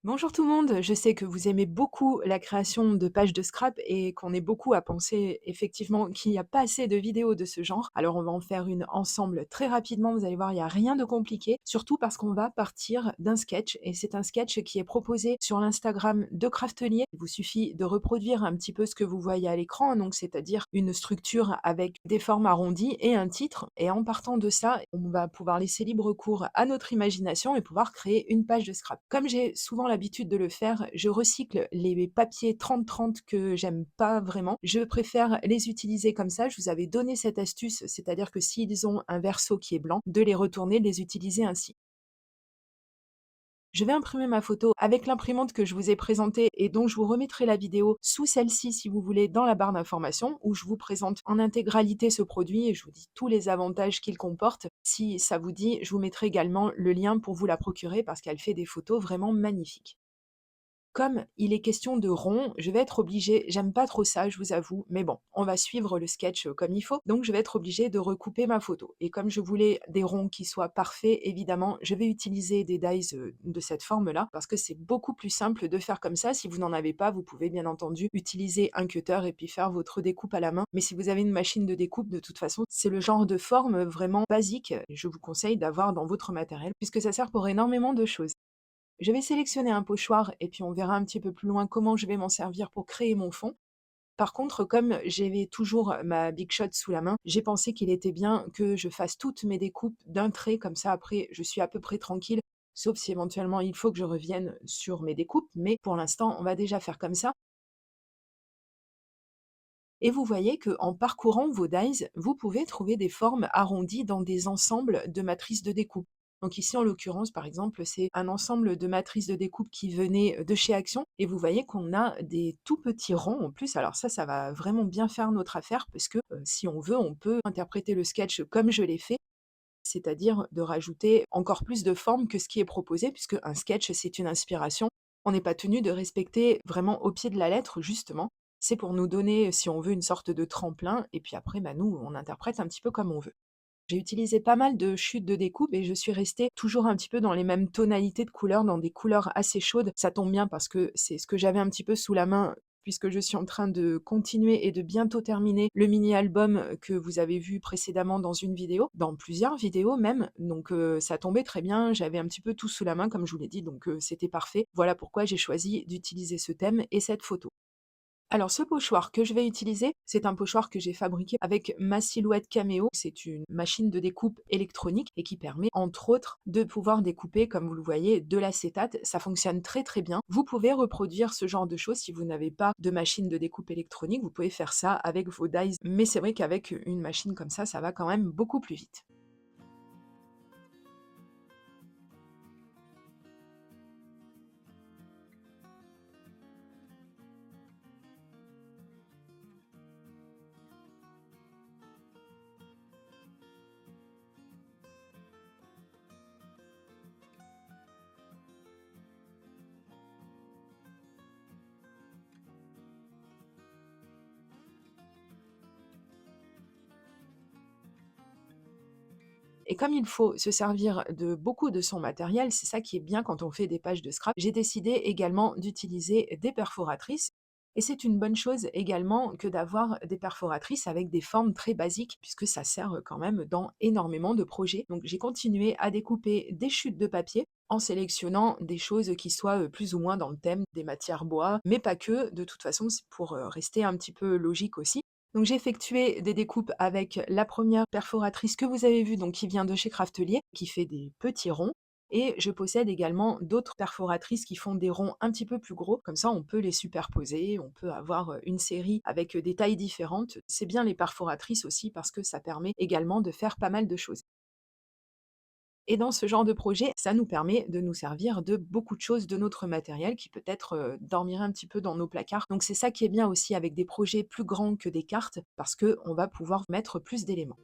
Bonjour tout le monde, je sais que vous aimez beaucoup la création de pages de scrap et qu'on est beaucoup à penser effectivement qu'il n'y a pas assez de vidéos de ce genre. Alors on va en faire une ensemble très rapidement, vous allez voir, il n'y a rien de compliqué, surtout parce qu'on va partir d'un sketch et c'est un sketch qui est proposé sur l'Instagram de Craftelier. Il vous suffit de reproduire un petit peu ce que vous voyez à l'écran, donc c'est-à-dire une structure avec des formes arrondies et un titre. Et en partant de ça, on va pouvoir laisser libre cours à notre imagination et pouvoir créer une page de scrap. Comme j'ai souvent l'habitude de le faire, je recycle les papiers 30-30 que j'aime pas vraiment. Je préfère les utiliser comme ça. Je vous avais donné cette astuce, c'est-à-dire que s'ils ont un verso qui est blanc, de les retourner, de les utiliser ainsi. Je vais imprimer ma photo avec l'imprimante que je vous ai présentée et dont je vous remettrai la vidéo sous celle-ci si vous voulez dans la barre d'informations où je vous présente en intégralité ce produit et je vous dis tous les avantages qu'il comporte. Si ça vous dit, je vous mettrai également le lien pour vous la procurer parce qu'elle fait des photos vraiment magnifiques. Comme il est question de rond, je vais être obligée, j'aime pas trop ça, je vous avoue, mais bon, on va suivre le sketch comme il faut, donc je vais être obligée de recouper ma photo. Et comme je voulais des ronds qui soient parfaits, évidemment, je vais utiliser des dies de cette forme-là, parce que c'est beaucoup plus simple de faire comme ça. Si vous n'en avez pas, vous pouvez bien entendu utiliser un cutter et puis faire votre découpe à la main. Mais si vous avez une machine de découpe, de toute façon, c'est le genre de forme vraiment basique. Je vous conseille d'avoir dans votre matériel, puisque ça sert pour énormément de choses. Je vais sélectionner un pochoir et puis on verra un petit peu plus loin comment je vais m'en servir pour créer mon fond. Par contre, comme j'avais toujours ma Big Shot sous la main, j'ai pensé qu'il était bien que je fasse toutes mes découpes d'un trait, comme ça après je suis à peu près tranquille, sauf si éventuellement il faut que je revienne sur mes découpes, mais pour l'instant on va déjà faire comme ça. Et vous voyez qu'en parcourant vos dies, vous pouvez trouver des formes arrondies dans des ensembles de matrices de découpe. Donc ici, en l'occurrence, par exemple, c'est un ensemble de matrices de découpe qui venait de chez Action. Et vous voyez qu'on a des tout petits ronds en plus. Alors ça va vraiment bien faire notre affaire parce que si on veut, on peut interpréter le sketch comme je l'ai fait, c'est-à-dire de rajouter encore plus de formes que ce qui est proposé, puisque un sketch, c'est une inspiration. On n'est pas tenu de respecter vraiment au pied de la lettre, justement. C'est pour nous donner, si on veut, une sorte de tremplin, et puis après, bah, nous, on interprète un petit peu comme on veut. J'ai utilisé pas mal de chutes de découpe et je suis restée toujours un petit peu dans les mêmes tonalités de couleurs, dans des couleurs assez chaudes. Ça tombe bien parce que c'est ce que j'avais un petit peu sous la main puisque je suis en train de continuer et de bientôt terminer le mini-album que vous avez vu précédemment dans une vidéo, dans plusieurs vidéos même. Donc ça tombait très bien, j'avais un petit peu tout sous la main comme je vous l'ai dit, donc c'était parfait. Voilà pourquoi j'ai choisi d'utiliser ce thème et cette photo. Alors ce pochoir que je vais utiliser, c'est un pochoir que j'ai fabriqué avec ma Silhouette Cameo. C'est une machine de découpe électronique et qui permet entre autres de pouvoir découper, comme vous le voyez, de l'acétate. Ça fonctionne très très bien. Vous pouvez reproduire ce genre de choses si vous n'avez pas de machine de découpe électronique. Vous pouvez faire ça avec vos dies, mais c'est vrai qu'avec une machine comme ça va quand même beaucoup plus vite. Et comme il faut se servir de beaucoup de son matériel, c'est ça qui est bien quand on fait des pages de scrap, j'ai décidé également d'utiliser des perforatrices. Et c'est une bonne chose également que d'avoir des perforatrices avec des formes très basiques, puisque ça sert quand même dans énormément de projets. Donc j'ai continué à découper des chutes de papier en sélectionnant des choses qui soient plus ou moins dans le thème des matières bois, mais pas que, de toute façon c'est pour rester un petit peu logique aussi. Donc j'ai effectué des découpes avec la première perforatrice que vous avez vue, donc qui vient de chez Craftelier, qui fait des petits ronds. Et je possède également d'autres perforatrices qui font des ronds un petit peu plus gros. Comme ça, on peut les superposer, on peut avoir une série avec des tailles différentes. C'est bien les perforatrices aussi parce que ça permet également de faire pas mal de choses. Et dans ce genre de projet, ça nous permet de nous servir de beaucoup de choses de notre matériel qui peut-être dormirait un petit peu dans nos placards. Donc c'est ça qui est bien aussi avec des projets plus grands que des cartes, parce qu'on va pouvoir mettre plus d'éléments.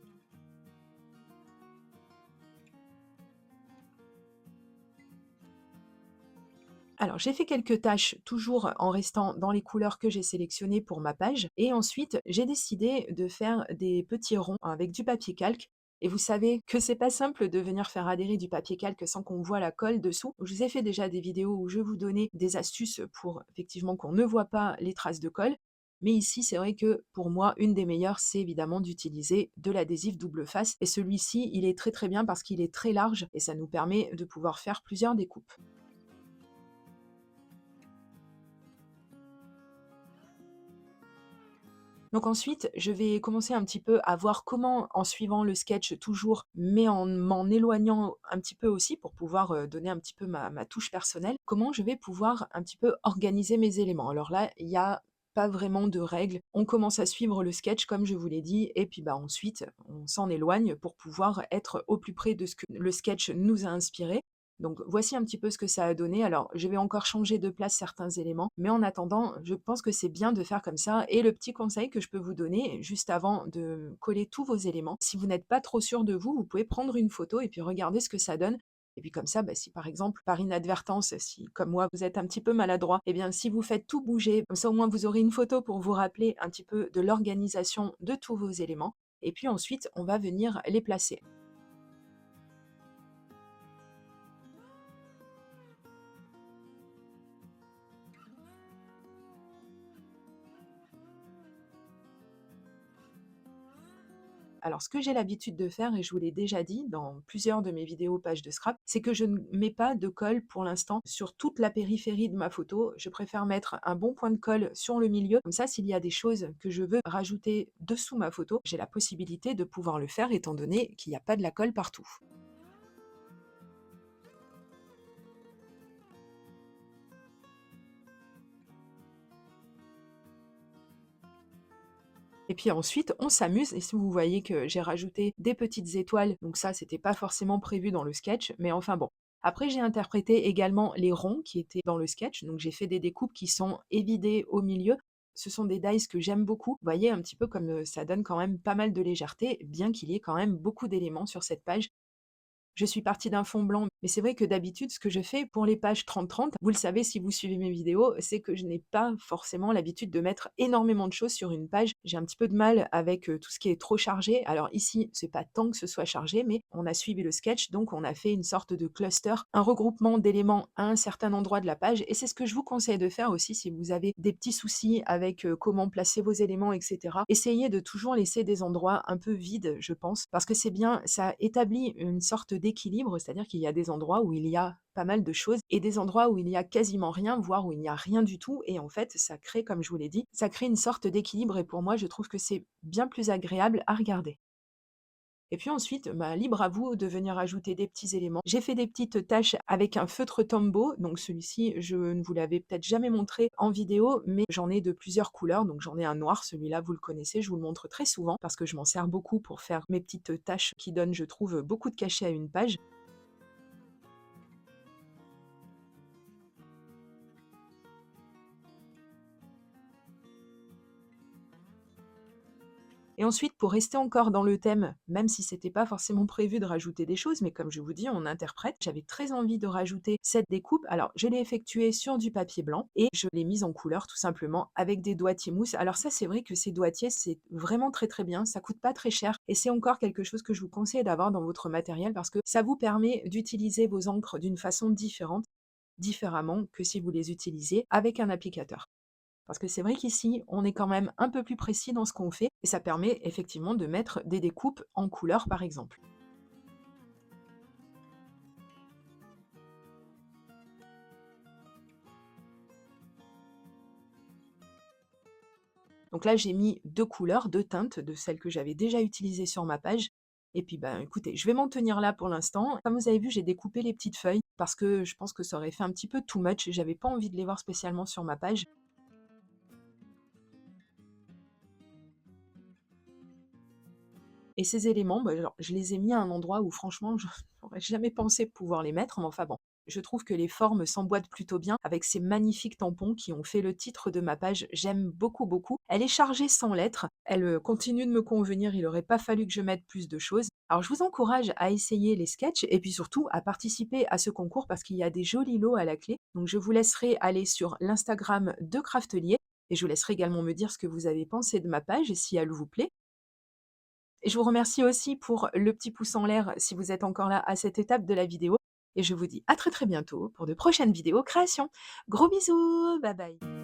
Alors j'ai fait quelques tâches toujours en restant dans les couleurs que j'ai sélectionnées pour ma page et ensuite j'ai décidé de faire des petits ronds avec du papier calque. Et vous savez que c'est pas simple de venir faire adhérer du papier calque sans qu'on voit la colle dessous. Je vous ai fait déjà des vidéos où je vous donnais des astuces pour effectivement qu'on ne voit pas les traces de colle. Mais ici, c'est vrai que pour moi, une des meilleures, c'est évidemment d'utiliser de l'adhésif double face. Et celui-ci, il est très très bien parce qu'il est très large et ça nous permet de pouvoir faire plusieurs découpes. Donc ensuite, je vais commencer un petit peu à voir comment, en suivant le sketch toujours, mais en m'en éloignant un petit peu aussi pour pouvoir, donner un petit peu ma touche personnelle, comment je vais pouvoir un petit peu organiser mes éléments. Alors là, il y a pas vraiment de règles. On commence à suivre le sketch comme je vous l'ai dit et puis, bah, ensuite, on s'en éloigne pour pouvoir être au plus près de ce que le sketch nous a inspiré. Donc voici un petit peu ce que ça a donné. Alors, je vais encore changer de place certains éléments, mais en attendant, je pense que c'est bien de faire comme ça. Et le petit conseil que je peux vous donner, juste avant de coller tous vos éléments, si vous n'êtes pas trop sûr de vous, vous pouvez prendre une photo et puis regarder ce que ça donne. Et puis comme ça, bah, si par exemple, par inadvertance, si comme moi, vous êtes un petit peu maladroit, eh bien si vous faites tout bouger, comme ça au moins vous aurez une photo pour vous rappeler un petit peu de l'organisation de tous vos éléments. Et puis ensuite, on va venir les placer. Alors, ce que j'ai l'habitude de faire, et je vous l'ai déjà dit dans plusieurs de mes vidéos pages de scrap, c'est que je ne mets pas de colle pour l'instant sur toute la périphérie de ma photo. Je préfère mettre un bon point de colle sur le milieu. Comme ça, s'il y a des choses que je veux rajouter dessous ma photo, j'ai la possibilité de pouvoir le faire étant donné qu'il n'y a pas de la colle partout. Et puis ensuite, on s'amuse et si vous voyez que j'ai rajouté des petites étoiles, donc ça, c'était pas forcément prévu dans le sketch, mais enfin bon. Après, j'ai interprété également les ronds qui étaient dans le sketch, donc j'ai fait des découpes qui sont évidées au milieu. Ce sont des dies que j'aime beaucoup. Vous voyez un petit peu comme ça donne quand même pas mal de légèreté, bien qu'il y ait quand même beaucoup d'éléments sur cette page. Je suis partie d'un fond blanc, mais c'est vrai que d'habitude, ce que je fais pour les pages 30-30, vous le savez si vous suivez mes vidéos, c'est que je n'ai pas forcément l'habitude de mettre énormément de choses sur une page. J'ai un petit peu de mal avec tout ce qui est trop chargé. Alors ici, c'est pas tant que ce soit chargé, mais on a suivi le sketch, donc on a fait une sorte de cluster, un regroupement d'éléments à un certain endroit de la page. Et c'est ce que je vous conseille de faire aussi si vous avez des petits soucis avec comment placer vos éléments, etc. Essayez de toujours laisser des endroits un peu vides, je pense, parce que c'est bien, ça établit une sorte d'équilibre, c'est-à-dire qu'il y a des endroits où il y a pas mal de choses et des endroits où il y a quasiment rien, voire où il n'y a rien du tout. Et en fait, ça crée, comme je vous l'ai dit, ça crée une sorte d'équilibre et pour moi, je trouve que c'est bien plus agréable à regarder. Et puis ensuite, bah, libre à vous de venir ajouter des petits éléments. J'ai fait des petites taches avec un feutre Tombow, donc celui-ci, je ne vous l'avais peut-être jamais montré en vidéo, mais j'en ai de plusieurs couleurs, donc j'en ai un noir, celui-là vous le connaissez, je vous le montre très souvent parce que je m'en sers beaucoup pour faire mes petites taches qui donnent, je trouve, beaucoup de cachet à une page. Et ensuite, pour rester encore dans le thème, même si c'était pas forcément prévu de rajouter des choses, mais comme je vous dis, on interprète, j'avais très envie de rajouter cette découpe. Alors, je l'ai effectuée sur du papier blanc et je l'ai mise en couleur tout simplement avec des doigtiers mousse. Alors ça, c'est vrai que ces doigtiers, c'est vraiment très très bien, ça coûte pas très cher et c'est encore quelque chose que je vous conseille d'avoir dans votre matériel parce que ça vous permet d'utiliser vos encres d'une façon différente, différemment que si vous les utilisiez avec un applicateur. Parce que c'est vrai qu'ici, on est quand même un peu plus précis dans ce qu'on fait et ça permet effectivement de mettre des découpes en couleur, par exemple. Donc là, j'ai mis 2 couleurs, 2 teintes de celles que j'avais déjà utilisées sur ma page et puis, ben, écoutez, je vais m'en tenir là pour l'instant. Comme vous avez vu, j'ai découpé les petites feuilles parce que je pense que ça aurait fait un petit peu too much et j'avais pas envie de les voir spécialement sur ma page. Et ces éléments, bah, alors, je les ai mis à un endroit où franchement, je n'aurais jamais pensé pouvoir les mettre, mais enfin bon. Je trouve que les formes s'emboîtent plutôt bien avec ces magnifiques tampons qui ont fait le titre de ma page. J'aime beaucoup, beaucoup. Elle est chargée sans lettres. Elle continue de me convenir. Il n'aurait pas fallu que je mette plus de choses. Alors, je vous encourage à essayer les sketchs et puis surtout à participer à ce concours parce qu'il y a des jolis lots à la clé. Donc, je vous laisserai aller sur l'Instagram de Craftelier et je vous laisserai également me dire ce que vous avez pensé de ma page et si elle vous plaît. Et je vous remercie aussi pour le petit pouce en l'air si vous êtes encore là à cette étape de la vidéo et je vous dis à très, très bientôt pour de prochaines vidéos créations. Gros bisous, bye bye.